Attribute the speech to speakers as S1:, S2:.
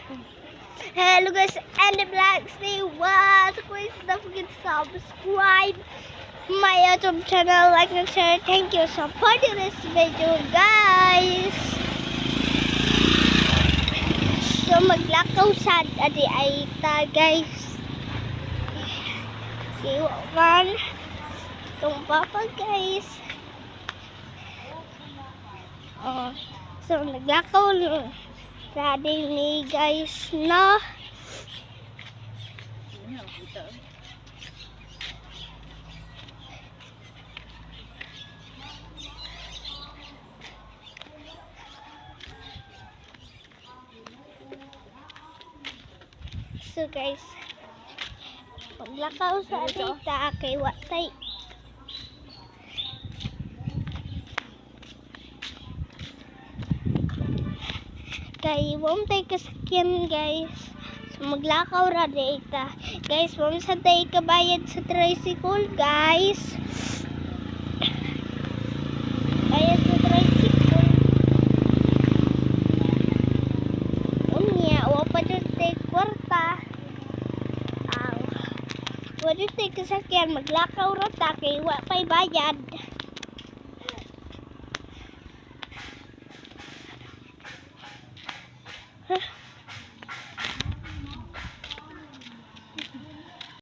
S1: Hello guys, and the black stay what? Please don't forget to subscribe my YouTube channel, like and share. Thank you so for this video guys. So maglakaw sad adi ay ta guys. Siwan itong papa guys. So naglakaw sa ni guys na so guys paglakaw sa data kay watay kay wam tay kasakyan guys. So maglakaw ra data guys, wam sa tay kabayad sa tricycle guys. Bayad sa tricycle unya wa pa jud tay kwarta. Wa jud tay kasakyan, maglakaw ra ta kay wa pay bayad.